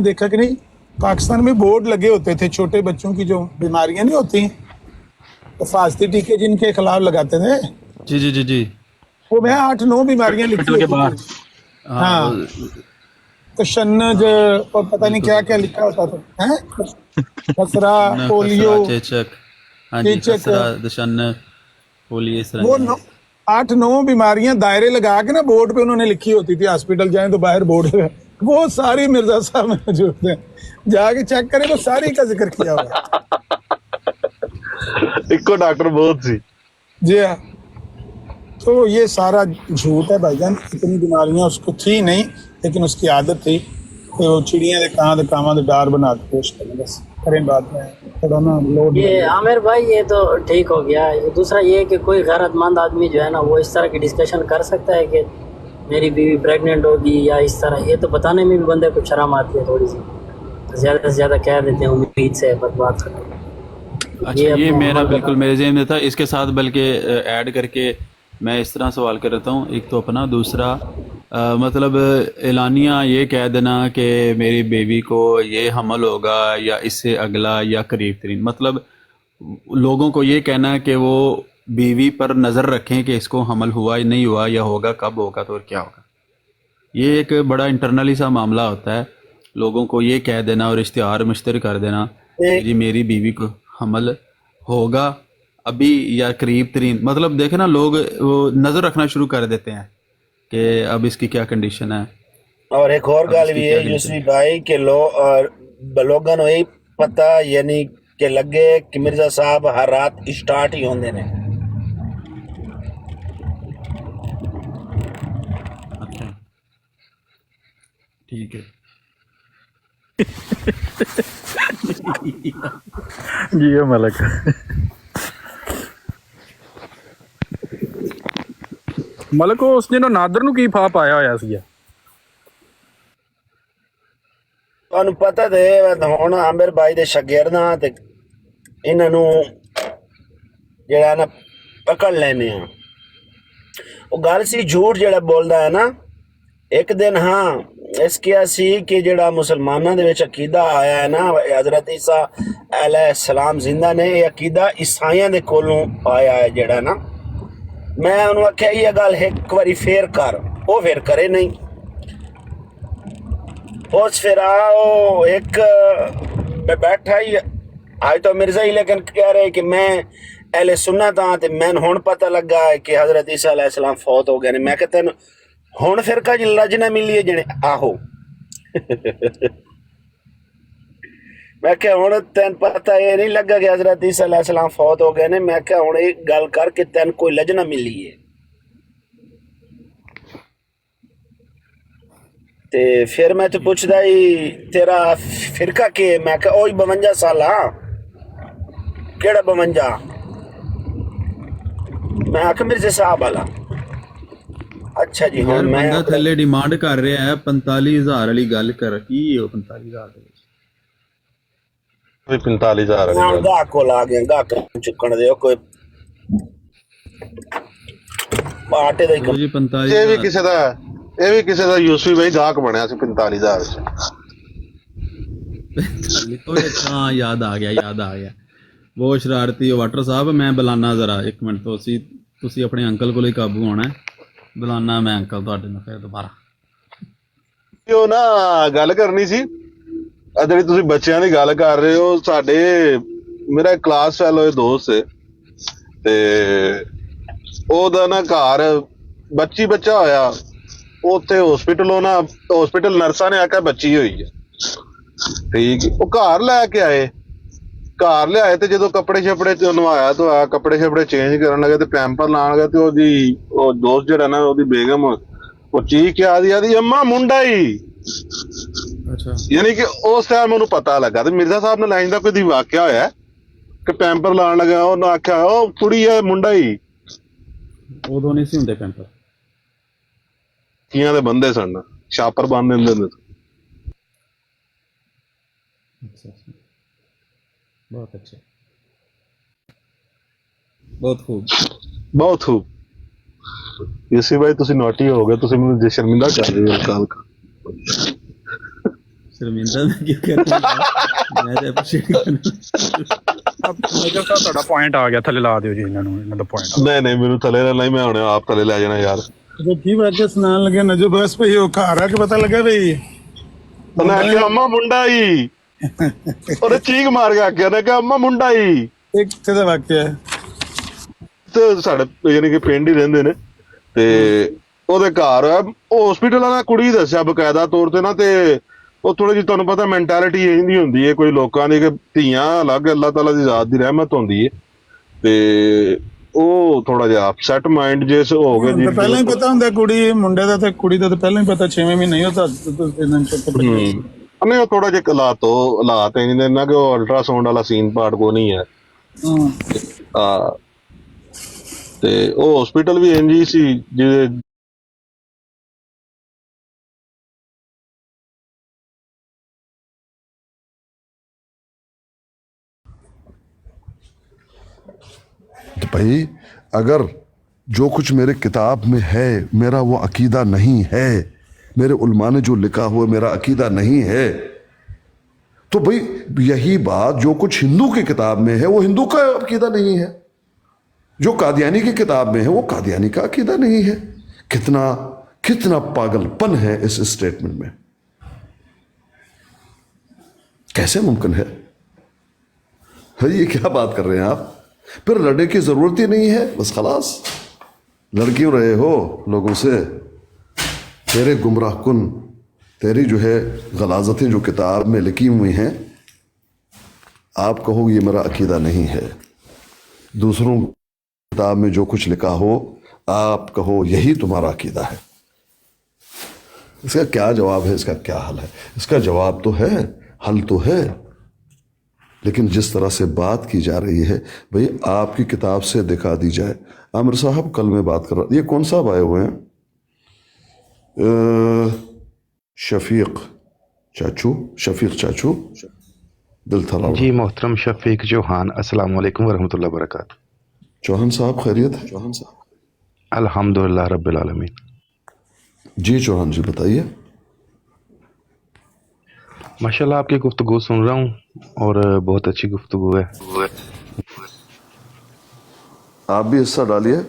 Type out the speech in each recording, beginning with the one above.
देखा कि नहीं, पाकिस्तान में बोर्ड लगे होते थे छोटे बच्चों की जो बीमारियां नहीं होती, हिफाजती टीके जिनके खिलाफ लगाते थे, जी जी जी जी। वो मैं 8-9 बीमारियां लिखी हॉस्पिटल के होती बाहर। थी। हाँ हाँ, तशन्नुज और पता नहीं क्या बिल्कुल क्या बिल्कुल। लिखा होता था, हैं खसरा, न पोलियो, खसरा चेचक, हाँ जी, चेचक, खसरा दशन्न पोलियो, इस तरह वो की। 8-9 बीमारियां दायरे लगा के ना बोर्ड पे उन्होंने लिखी होती थी। हॉस्पिटल जाएं तो बाहर बोर्ड है, वो सारी मिर्जा साहब में मौजूद है, जाके चेक करें तो सारी का जिक्र किया हुआ है। इको डॉक्टर बहुत सी। जी हाँ, तो ये सारा झूठ है भाईजान। इतनी बीमारियां उसको थी नहीं, लेकिन उसकी आदत थी कि वो चिड़ियां दे कां दे कावां दे डार बना के पेश करें। बस करें बात में थोड़ा ना लोड। ये आमिर भाई ये तो ठीक हो गया। ये दूसरा ये है कि कोई गैरतमंद आदमी जो है ना वो इस तरह की डिस्कशन कर सकता है कि मेरी बीवी प्रेग्नेंट होगी या इस तरह। ये तो बताने में भी बंदे को शर्म आती है थोड़ी सी, ज़्यादा से ज़्यादा कह देते हैं उम्मीद से पर बात खत्म। अच्छा, ये अपना मेरा अमल बिल्कुल बता। मेरे ज़हन में था। इसके साथ बल्कि ऐड करके मैं इस तरह सवाल करता हूँ, एक तो अपना, दूसरा मतलब एलानिया ये कह देना कि मेरी बेबी को ये हमल होगा या इससे अगला या करीब तरीन, मतलब लोगों को ये कहना कि वो बीवी पर नज़र रखें कि इसको हमल हुआ या नहीं हुआ, या होगा कब होगा तो और क्या होगा। ये एक बड़ा इंटरनली सा मामला होता है। लोगों को ये कह देना और इश्तिहार मुश्तर कर देना कि जी मेरी बीवी को हमल होगा अभी या करीब तरीन, मतलब देखे ना लोग वो नज़र रखना शुरू कर देते हैं कि अब इसकी क्या कंडीशन है, और एक और अब गल इसकी भी क्या है कंडीशन यूसुफी है। भाई के लोगों को यही पता यानी कि लगे कि मिर्जा साहब हर रात स्टार्ट ही होंगे ने। अच्छा ठीक है। जी है मलक। ਮਲਕ ਉਸ ਦਿਨ ਨਾਦਰ ਨੂੰ ਕੀ ਫਾ ਪਾਇਆ ਹੋਇਆ ਸੀ? ਤੁਹਾਨੂੰ ਪਤਾ ਤੇ ਹੁਣ ਆਮਿਰ ਭਾਈ ਦੇ ਸ਼ਾਗਿਰਦਾਂ ਤੇ ਇਹਨਾਂ ਨੂੰ ਜਿਹੜਾ ਨਾ ਪਕੜ ਲੈਨੇ ਆ। ਉਹ ਗੱਲ ਸੀ ਝੂਠ ਜਿਹੜਾ ਬੋਲਦਾ ਹੈ ਨਾ। ਇੱਕ ਦਿਨ ਹਾਂ ਇਸ ਕਿਹਾ ਸੀ ਕਿ ਜਿਹੜਾ ਮੁਸਲਮਾਨਾਂ ਦੇ ਵਿੱਚ ਅਕੀਦਾ ਆਇਆ ਹੈ ਨਾ ਹਜ਼ਰਤ ਈਸਾ अलैहिस्सलाम ਜ਼ਿੰਦਾ ਨੇ, ਇਹ ਅਕੀਦਾ ਈਸਾਈਆਂ ਦੇ ਕੋਲੋਂ ਆਇਆ ਹੈ ਜਿਹੜਾ ਨਾ। ਮੈਂ ਉਹਨੂੰ ਆਖਿਆ ਇਹ ਗੱਲ ਇੱਕ ਵਾਰੀ ਫੇਰ ਕਰ, ਉਹ ਫੇਰ ਕਰੇ ਨਹੀਂ। ਉਸ ਫਿਰ आओ एक बैठा ही आज तो मिर्जा ही लेकिन कह रहे कि मैं अहले सुन्नत हाँ ते मैंने हुण पता लगा है कि हजरत ईसा अलैहिस्सलाम फौत हो गए ने। मैं कहता हुण फिर का लजना मिली है जने आहो। मैं क्या हुण तेन पता ये नहीं लगा कि हजरत ईसा अलैहिस्सलाम फौत हो गए ने। मैं क्या हुण एक गल करके तेन कोई लजना मिली है ते फिर मैं तो पुछदा ही तेरा फिरका के। मैं क्या ओही 52 साल केड़ा 52? मैं आख मिर्जे साहब वाला। अच्छा जी यार हुण मैं बंदा थल्ले डिमांड कर रहा है 45,000 वाली गल कर की हो 45,000 ਦੇ ਵਿੱਚ। 45,000 वाली मैं गल। गाह कोल आ गया, गाह चुकण दे कोई आटे दा ही ਚਲੋ ਜੀ ਇਹ ਵੀ 45,000। ਕਿਸੇ ਦਾ ਯੂਸਫੀ ਬਾਈ ਗਾਹਕ ਬਣਿਆ ਸੀ 45,000 ਚ। ਓਏ ਹਾਂ ਯਾਦ ਆ ਗਿਆ ਬਹੁਤ ਸ਼ਰਾਰਤੀ ਹੋ ਵਾਟਰ ਸਾਹਿਬ। ਮੈਂ ਬੁਲਾਨਾ ਜ਼ਰਾ ਇੱਕ ਮਿੰਟ, ਤੁਸੀਂ ਆਪਣੇ ਅੰਕਲ ਕੋਲ ਹੀ ਕਾਬੂ ਆਉਣਾ ਹੈ। ਬੁਲਾਨਾ ਮੈਂ ਅੰਕਲ ਤੁਹਾਡੇ ਨਾਲ ਫਿਰ ਦੁਬਾਰਾ। ਉਹ ਨਾ ਗੱਲ ਕਰਨੀ ਸੀ ਆ ਜਿਹੜੀ ਤੁਸੀਂ ਬੱਚਿਆਂ ਦੀ ਗੱਲ ਕਰ ਰਹੇ ਹੋ। ਸਾਡੇ ਮੇਰਾ ਕਲਾਸ ਫੈਲੋ ਦੋਸਤ ਹੈ ਤੇ ਉਹਦਾ ਨਾ ਘਰ ਬੱਚਾ ਹੋਇਆ। ਉੱਥੇ ਹਸਪੀਟਲ ਨਰਸਾਂ ਨੇ ਆਖਿਆ ਬੱਚੀ ਹੋਈ ਹੈ। ਠੀਕ, ਉਹ ਘਰ ਲੈ ਕੇ ਆਏ। ਘਰ ਲਿਆਏ ਤੇ ਜਦੋਂ ਕੱਪੜੇ ਛਪੜੇ ਤੇ ਨਵਾਇਆ ਧੋਇਆ, ਕੱਪੜੇ ਛਪੜੇ ਚੇਂਜ ਕਰਨ ਲੱਗੇ ਤੇ ਪੈਂਪਰ ਲਾਉਣ ਲੱਗੇ ਤੇ ਉਹ ਦੋਸਤ ਜਿਹੜਾ ਨਾ ਉਹਦੀ ਬੇਗਮ ਉਹ ਚੀਖ ਕੇ ਆਦੀ ਅੰਮਾ ਮੁੰਡਾ ਹੀ। ਅੱਛਾ ਯਾਨੀ ਕਿ ਉਸ ਟਾਈਮ ਉਹਨੂੰ ਪਤਾ ਲੱਗਾ ਤੇ ਮਿਰਜ਼ਾ ਸਾਹਿਬ ਨਾਲ ਲਾਈਨ ਦਾ ਕੋਈ ਵਾਕਿਆ ਹੋਇਆ ਕਿ ਪੈਂਪਰ ਲਾਉਣ ਲੱਗਾ, ਉਹਨੇ ਆਖਿਆ ਉਹ ਕੁੜੀ ਹੈ ਮੁੰਡਾ ਹੀ। ਉਦੋਂ ਨਹੀਂ ਸੀ ਹੁੰਦੇ ਪੈਂਪਰ, ਤੀਆਂ ਦੇ ਬੰਦੇ ਸਨ, ਛਾਪਰ ਬੰਨ ਦਿੰਦੇ ਹੁੰਦੇ। अच्छा बहुत अच्छे, बहुत ਬਹੁਤ ਖੂਬ। ਯੂਸੀ ਭਾਈ ਤੁਸੀਂ ਨੋਟੀ ਹੋ ਗਏ, ਤੁਸੀਂ ਮੈਨੂੰ ਸ਼ਰਮਿੰਦਾ ਕਰ ਰਹੇ ਹੋ। ਸ਼ਰਮਿੰਦਾ ਮੈਂ ਕਿਉਂ ਕਰਾਂ ਮੈਂ ਤਾਂ appreciate ਕਰਨਾ। ਮੇਜਰ ਸਾਹਿਬ ਤੁਹਾਡਾ ਪੁਆਇੰਟ ਆ ਗਿਆ, ਥੱਲੇ ਲਾ ਦਿਓ ਜੀ ਇਹਨਾਂ ਨੂੰ, ਇਹਨਾਂ ਦਾ ਪੁਆਇੰਟ। ਨਹੀਂ ਮੈਨੂੰ ਥੱਲੇ ਲੈਣਾ ਹੀ, ਮੈਂ ਹੁਣੇ ਆਪ ਥੱਲੇ ਲੈ ਜਾਣਾ ਯਾਰ। तो की बात है सुनाने लगे नजो बस पे ये घर आके पता लगा भाई ਉਹਨੇ ਆਖਿਆ ਅੰਮਾ ਮੁੰਡਾ ਹੀ, ਉਹਨੇ ਚੀਕ ਮਾਰ ਕੇ ਆਖਿਆ, ਉਹਨੇ ਕਿਹਾ ਅੰਮਾ ਮੁੰਡਾ ਹੀ। एक कितना वाक्य है ਤੇ ਸਾਡੇ ਯਾਨੀ ਕਿ ਪਿੰਡ ਹੀ ਰਹਿੰਦੇ ਨੇ, ਤੇ ਉਹਦੇ ਘਰ ਹਸਪੀਟਲ ਵਾਲਾ ਕੁੜੀ ਦੱਸਿਆ ਬਕਾਇਦਾ ਤੌਰ ਤੇ ਨਾ, ਤੇ ਉਹ ਥੋੜੀ ਜਿਹੀ ਤੁਹਾਨੂੰ ਪਤਾ ਮੈਂਟੈਲਿਟੀ ਇਹ ਜਿਹੀ ਹੁੰਦੀ ਹੈ ਕੋਈ ਲੋਕਾਂ ਦੀ ਕਿ ਧੀਆਂ ਅਲੱਗ ਅੱਲਾਹ ਤਾਲਾ ਦੀ ਜ਼ਾਤ ਦੀ ਰਹਿਮਤ ਹੁੰਦੀ ਹੈ, ਤੇ ਉਹ ਥੋੜਾ ਜਿਹਾ ਅਪਸੈਟ ਮਾਈਂਡ ਜਿਸ ਹੋ ਗਿਆ तो पहले ही पता होंगे कुड़ी मुंडे दा ते कुड़ी दा तो पहले ही पता 6वें महीने होता तो इन्हां चक्कर ਨਹੀਂ ਉਹ ਥੋੜਾ ਜਿਹਾ ਹਾਲਾਤ ਇਹ ਨਹੀਂ ਨਾ ਕਿ ਉਹ ਅਲਟਰਾਸਾਊਂਡ ਵਾਲਾ ਸੀਨ ਪਾਰਟ ਕੋ ਨਹੀਂ ਹੈ। ਤੇ ਉਹ ਹਸਪੀਟਲ ਵੀ ਇੰਜ ਹੀ ਸੀ ਜਿਹਦੇ तो भाई अगर जो कुछ मेरे किताब में है मेरा वो अकीदा नहीं है, मेरे उलमा ने जो लिखा हुआ मेरा अकीदा नहीं है, तो भाई यही बात जो कुछ हिंदू की किताब में है वो हिंदू का अकीदा नहीं है, जो कादियानी की किताब में है वो कादियानी का अकीदा नहीं है। कितना कितना पागलपन है इस स्टेटमेंट में, कैसे मुमकिन है? ये क्या बात कर रहे हैं आप? फिर लड़ने की जरूरत ही नहीं है, बस खलास लड़ क्यों रहे हो लोगों से? तेरे गुमराह कुन, तेरी जो है गलाजतें जो किताब में लिखी हुई हैं, आप कहो ये मेरा अकीदा नहीं है, दूसरों किताब में जो कुछ लिखा हो आप कहो यही तुम्हारा अकीदा है। इसका क्या जवाब है? इसका क्या हल है? इसका जवाब तो है, हल तो है, लेकिन जिस तरह से बात की जा रही है, भाई आपकी किताब से दिखा दी जाए। आमिर साहब कल मैं बात कर रहा, ये कौन साहब आए हुए हैं? शफीक चाचू दिल थला जी मोहतरम शफीक चौहान, अस्सलाम वालेकुम वरहमतुल्लाहि वबरकातुहू। चौहान साहब खैरियत है? चौहान साहब अल्हम्दुलिल्लाह रब्बिल आलमीन। जी चौहान जी बताइए। माशाल्लाह आपकी गुफ्तगू सुन रहा हूँ और बहुत अच्छी गुफ्तगू है। आप भी हिस्सा डालिए।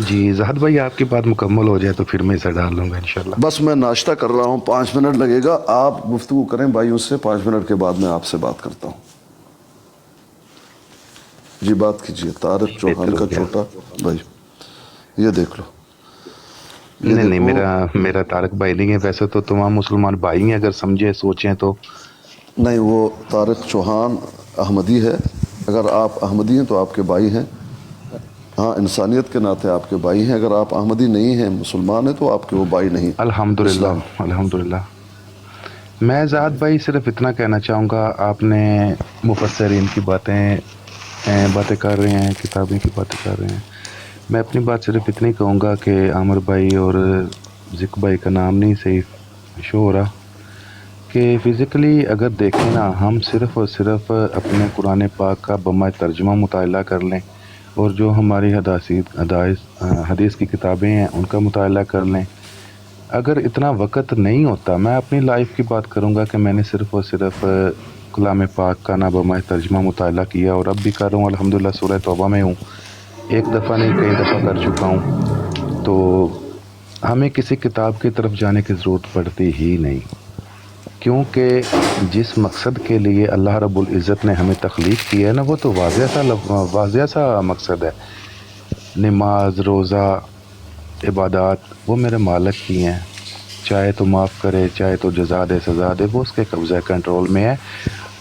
जी ज़ाहिद भाई आपकी बात मुकम्मल हो जाए तो फिर मैं इसे डाल लूँगा इंशाल्लाह। बस मैं नाश्ता कर रहा हूँ, 5 मिनट लगेगा, आप गुफ्तगू करें भाइयों से, 5 मिनट के बाद मैं आपसे बात करता हूँ। जी बात कीजिए। तारिक चौहान का छोटा भाई, ये देख लो। नहीं मेरा तारिक भाई नहीं है, वैसे तो तमाम मुसलमान भाई हैं अगर समझे सोचें तो। नहीं, वो तारिक चौहान अहमदी है, अगर आप अहमदी हैं तो आपके भाई हैं, हाँ इंसानियत के नाते आपके भाई हैं। अगर आप अहमदी नहीं हैं, मुसलमान हैं, तो आपके वो भाई नहीं। अल्हम्दुलिल्लाह। मैं ज़ाहिद भाई सिर्फ इतना कहना चाहूँगा, आपने मुफस्सिरीन की बातें कर रहे हैं, किताबें की बातें कर रहे हैं। मैं अपनी बात सिर्फ इतनी कहूँगा कि आमिर भाई और ज़िक भाई का नाम नहीं सही शो हो रहा कि फ़िज़िकली अगर देखें ना, हम सिर्फ़ और सिर्फ अपने कुरान पाक का बमाए तर्जुमा मुताला कर लें और जो हमारी हदीस की किताबें हैं उनका मुताला कर लें। अगर इतना वक़्त नहीं होता, मैं अपनी लाइफ की बात करूँगा कि मैंने सिर्फ़ और सिर्फ कलाम पाक का ना बमाए तर्जुमा मुताला किया और अब भी कर रहा हूँ अल्हम्दुलिल्लाह। सूरह तौबा में हूँ, एक दफ़ा नहीं कई दफ़ा कर चुका हूँ। तो हमें किसी किताब की तरफ जाने की ज़रूरत पड़ती ही नहीं, क्योंकि जिस मकसद के लिए अल्लाह रब्बुल इज़्ज़त ने हमें तख्लीक़ किया है ना, वो तो वाज़ेह सा मकसद है। नमाज, रोज़ा, इबादत वो मेरे मालिक की हैं, चाहे तो माफ़ करे, चाहे तो जज़ा दे, सज़ा दे, वो उसके कब्ज़े कंट्रोल में है।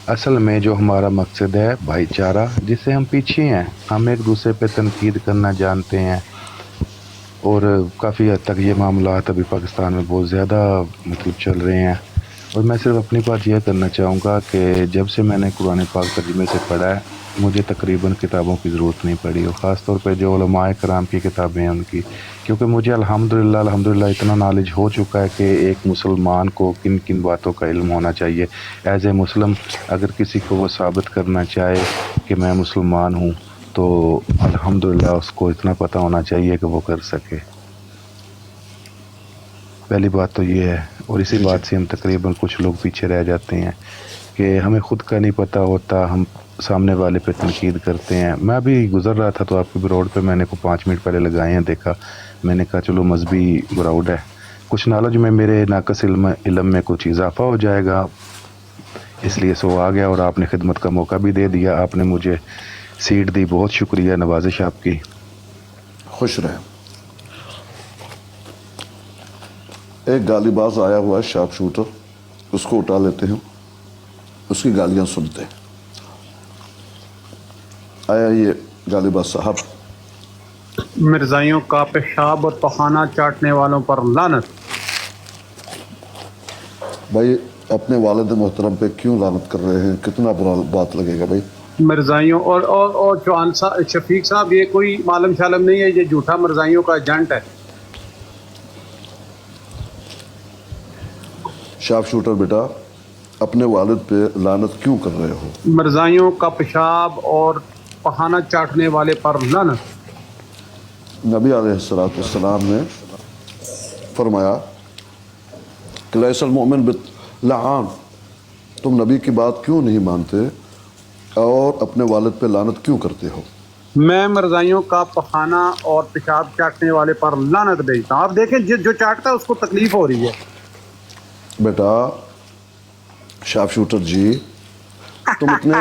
असल में जो हमारा मकसद है भाईचारा, जिससे हम पीछे हैं, हम एक दूसरे पे तनकीद करना जानते हैं और काफ़ी हद तक ये मामलात अभी पाकिस्तान में बहुत ज़्यादा मतलब चल रहे हैं। और मैं सिर्फ अपनी बात यह करना चाहूँगा कि जब से मैंने कुरान पाक तर्जुमे से पढ़ा है, मुझे तकरीबन किताबों की ज़रूरत नहीं पड़ी, और ख़ास तौर पे जो उलमाए कराम की किताबें हैं उनकी, क्योंकि मुझे अल्हम्दुलिल्लाह इतना नॉलेज हो चुका है कि एक मुसलमान को किन किन बातों का इल्म होना चाहिए। एज़ ए मुस्लिम अगर किसी को वो साबित करना चाहे कि मैं मुसलमान हूँ तो अल्हम्दुलिल्लाह उसको इतना पता होना चाहिए कि वो कर सके। पहली बात तो ये है। और इसी बात से हम तकरीबन कुछ लोग पीछे रह जाते हैं कि हमें ख़ुद का नहीं पता होता, हम सामने वाले पे तनकीद करते हैं। मैं अभी गुज़र रहा था तो आपके भी रोड पे मैंने को 5 मिनट पहले लगाए हैं, देखा, मैंने कहा चलो मजहबी ग्राउंड है, कुछ नॉलेज में मेरे नाकस इल्म में कुछ इजाफा हो जाएगा, इसलिए सो आ गया और आपने खिदमत का मौका भी दे दिया, आपने मुझे सीट दी, बहुत शुक्रिया, नवाजिश आपकी। खुश रहें। एक गालीबाज आया हुआ है, शार्प शूटर, उसको उठा लेते हैं, उसकी गालियां सुनते हैं। आया ये गालीबाज साहब। मिर्जाइयों का पेशाब और पखाना चाटने वालों पर लानत। भाई अपने वालिद मोहतरम पे क्यों लानत कर रहे हैं? कितना बुरा बात लगेगा भाई। मिर्जाइयों और चौहान साहब, शफीक साहब, ये कोई मालूम शालम नहीं है, ये झूठा मिर्जाइयों का एजेंट है। शार्प शूटर बेटा, अपने वालिद पे लानत क्यों कर रहे हो? मिर्जाइयों का पेशाब और पखाना चाटने वाले पर लानत। नबी अलैहिस्सलाम ने फरमाया कि लैसल मोमिन बिल्लान, तुम नबी की बात क्यों नहीं मानते और अपने वालिद पे लानत क्यों करते हो? मैं मिर्जाइयों का पखाना और पेशाब चाटने वाले पर लानत भेजता हूँ। आप देखें, जो चाटता है उसको तकलीफ हो रही है। बेटा शार्प शूटर जी, तुम इतने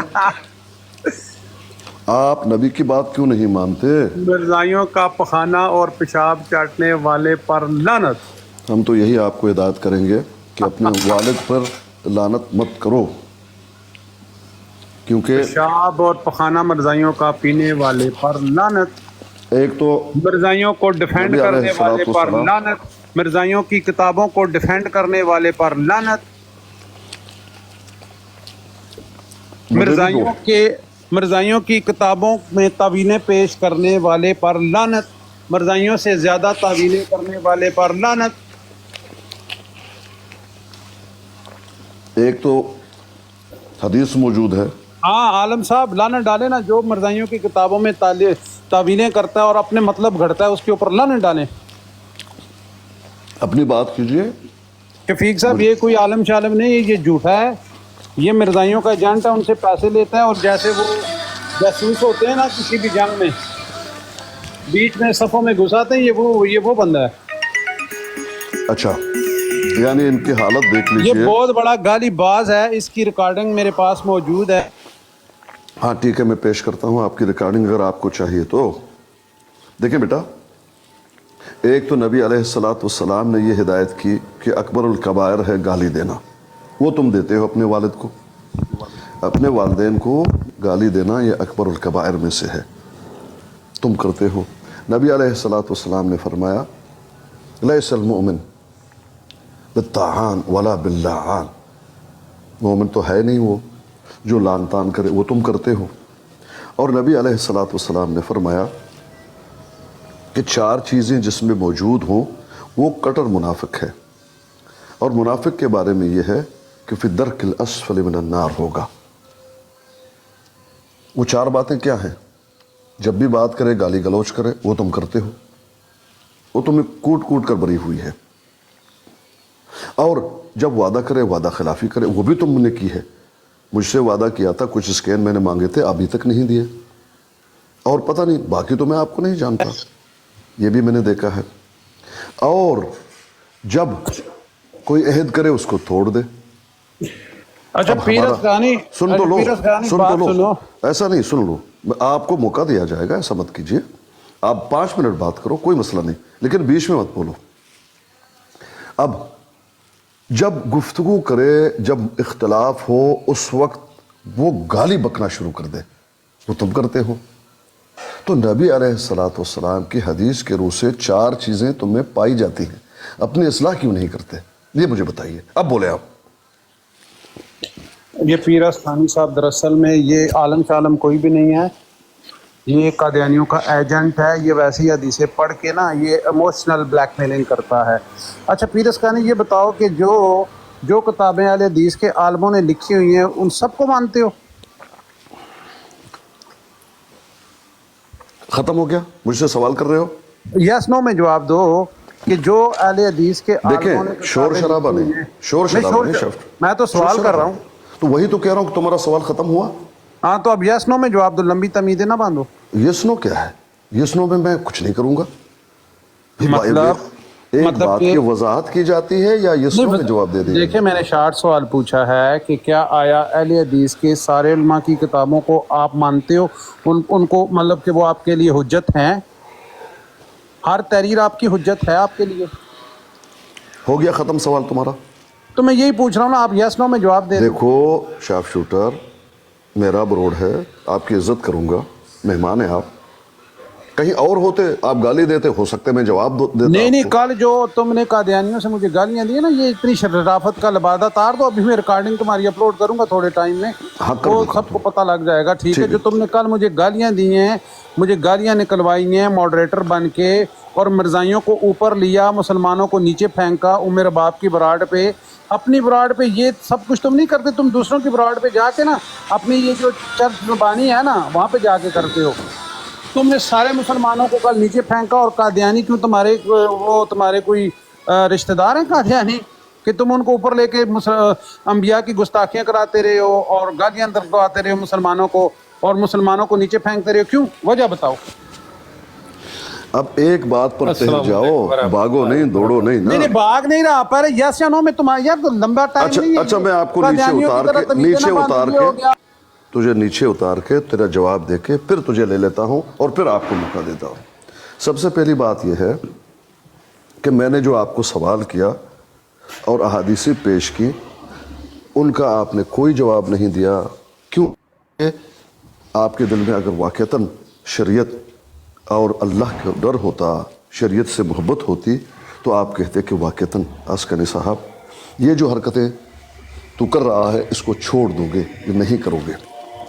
आप नबी की बात क्यों नहीं मानते? मिर्जाइयों का पखाना और पेशाब चाटने वाले पर लानत। हम तो यही आपको हिदायत करेंगे कि अपने वालिद पर लानत मत करो, क्योंकि पेशाब और पखाना मिर्जाइयों का पीने वाले पर लानत। एक तो मिर्जाइयों को डिफेंड नबी करने वाले पर अलैहिस्सलाम लानत, मिर्जाइयों की किताबों को डिफेंड करने वाले पर लानत, मिर्जाइयों की किताबों में तावीलें पेश करने वाले पर लानत, मिर्जाइयों से ज्यादा तावीलें करने वाले पर लानत। एक तो हदीस मौजूद है, हाँ आलम साहब, लानत डाले ना, जो मिर्जाइयों की किताबों में तावीलें करता है और अपने मतलब घड़ता है, उसके ऊपर लानत डालें। अपनी बात कीजिए। शफीक साहब, ये कोई आलम शालम नहीं है, ये झूठा है, ये मिर्जाइयों का एजेंट है, उनसे पैसे लेता है, और जैसे वो जासूस होते हैं ना किसी भी जंग में, बीच में सफ़ों में घुसाते हैं, ये वो बंदा है। अच्छा, यानी इनकी हालत देख ये लीजिए। बहुत बड़ा गालीबाज है, इसकी रिकॉर्डिंग मेरे पास मौजूद है। हाँ ठीक है, मैं पेश करता हूँ आपकी रिकॉर्डिंग अगर आपको चाहिए तो। देखिए बेटा, एक तो नबी अलैहिस्सलाम ने ये हिदायत की कि अकबरुल कबायर है गाली देना, वो तुम देते हो अपने वालिद को, अपने वालिदैन को गाली देना ये अकबरुल कबायर में से है, तुम करते हो। नबी अलैहिस्सलाम ने फरमाया लैसल मोमिन बित्ताआन वला बिल्लाआन, मोमिन तो है नहीं वो जो लान तान करे, वो तुम करते हो। और नबी अलैहिस्सलाम ने फरमाया कि 4 चीज़ें जिसमें मौजूद हों वो कटर मुनाफिक है, और मुनाफिक के बारे में ये है कि फिर दरकिल अस्फल मिनन नार होगा। वो 4 बातें क्या हैं? जब भी बात करे गाली गलौज करे, वो तुम करते हो, वो तुम्हें कूट कूट कर भरी हुई है। और जब वादा करे वादा खिलाफी करे, वो भी तुमने की है। मुझसे वादा किया था, कुछ स्कैन मैंने मांगे थे, अभी तक नहीं दिए, और पता नहीं बाकी तो मैं आपको नहीं जानता, ये भी मैंने देखा है। और जब कोई अहद करे उसको तोड़ दे। अच्छा, पीरस खानी, सुन तो लो, सुन तो लो, सुनो। ऐसा नहीं, सुन लो, आपको मौका दिया जाएगा, ऐसा मत कीजिए। आप 5 मिनट बात करो, कोई मसला नहीं, लेकिन बीच में मत बोलो। अब जब गुफ्तगू करे, जब इख्तलाफ हो, उस वक्त वो गाली बकना शुरू कर दे, वो तुम करते हो। तो नबी अलैहिस्सलाम की हदीस के रूह से 4 चीज़ें तुम्हें पाई जाती हैं, अपनी इस्लाह क्यों नहीं करते, ये मुझे बताइए। अब बोले आप। ये पीरस खानी साहब, दरअसल में ये आलम शालम कोई भी नहीं है, ये कादियानियों का एजेंट है। ये वैसी हदीसें पढ़ के ना ये इमोशनल ब्लैकमेलिंग करता है। अच्छा पीरस खानी, ये बताओ कि जो किताबें अहले हदीस के आलमों ने लिखी हुई हैं, उन सबको मानते हो? खत्म हो गया? मुझसे सवाल कर रहे हो? यस नो में जवाब दो। کہ جو اہل حدیث کے دیکھیں عالموں نے شور شرابہ نہیں، شور شرابہ نہیں شفٹ، میں تو سوال کر رہا ہوں. تو وہی تو کہہ رہا ہوں کہ تمہارا سوال ختم ہوا. ہاں تو اب یس نو میں جواب دو، لمبی تمیدیں نہ باندھو. یس نو کیا ہے؟ یس نو میں کچھ نہیں کروں گا. ایک مطلب بات کہ کی وضاحت کی جاتی ہے یا یس نو میں جواب دے دیں گے؟ دیکھیں میں نے شارٹ سوال پوچھا ہے کہ کیا آیا اہل حدیث کے سارے علماء کی کتابوں کو آپ مانتے ہو، ان کو مطلب کہ وہ آپ کے لیے حجت ہیں؟ ہر تحریر آپ کی حجت ہے آپ کے لیے؟ ہو گیا ختم سوال تمہارا. تو میں یہی پوچھ رہا ہوں نا، آپ یس نو میں جواب دے دیں. دیکھو شارپ شوٹر میرا بروڈ ہے، آپ کی عزت کروں گا، مہمان ہیں آپ. کہیں اور ہوتے آپ گالی دیتے، ہو سکتے میں جواب دیتا. نہیں آپ کو. کل جو تم نے قادیانیوں سے مجھے گالیاں دی نا، یہ اتنی شرافت کا لبادہ تار دو، ابھی میں ریکارڈنگ تمہاری اپلوڈ کروں گا تھوڑے ٹائم میں، ہاں، کر وہ دو، سب کو پتہ لگ جائے گا. ٹھیک ہے، ٹھیک جو تم نے کل مجھے گالیاں دی ہیں، مجھے گالیاں نکلوائی ہیں ماڈریٹر بن کے، اور مرزائیوں کو اوپر لیا، مسلمانوں کو نیچے پھینکا عمر باپ کی براڈ پہ، اپنی براڈ پہ. یہ سب کچھ تم نہیں کرتے، تم دوسروں کی براڈ پہ جا کے نا اپنی یہ جو چرچ زبانی ہے نا وہاں پہ جا کے کرتے ہو. تم نے سارے مسلمانوں کو کل نیچے پھینکا، اور قادیانی کیوں تمہارے کوئی رشتہ دار ہیں قادیانی کہ تم ان کو اوپر لے کے انبیاء کی گستاخیاں کراتے رہے ہو اور گالیاں درکواتے رہے ہو مسلمانوں کو، اور مسلمانوں کو نیچے پھینکتے رہے ہو؟ کیوں؟ وجہ بتاؤ. اب ایک بات پر ٹھہر جاؤ، بھاگو نہیں، دوڑو نہیں نا. نہیں بھاگ نہیں رہا، پہلے یس یا نو میں تمہارا یار لمبا ٹائم نہیں ہے. اچھا میں آپ کو نیچے اتار کے تیرا جواب دے کے پھر تجھے لے لیتا ہوں اور پھر آپ کو موقع دیتا ہوں. سب سے پہلی بات یہ ہے کہ میں نے جو آپ کو سوال کیا اور احادیث پیش کی، ان کا آپ نے کوئی جواب نہیں دیا. کیوں؟ آپ کے دل میں اگر واقعتاً شریعت اور اللہ کا ڈر ہوتا، شریعت سے محبت ہوتی، تو آپ کہتے کہ واقعتاً عسکری صاحب یہ جو حرکتیں تو کر رہا ہے اس کو چھوڑ دو گے، یہ نہیں کرو گے.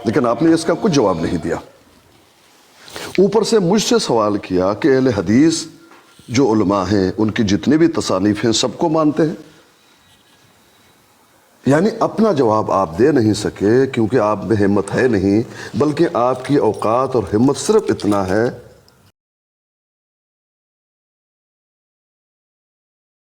لیکن آپ نے اس کا کچھ جواب نہیں دیا. اوپر سے مجھ سے سوال کیا کہ اہل حدیث جو علماء ہیں ان کی جتنے بھی تصانیف ہیں سب کو مانتے ہیں. یعنی اپنا جواب آپ دے نہیں سکے کیونکہ آپ میں ہمت ہے نہیں، بلکہ آپ کی اوقات اور ہمت صرف اتنا ہے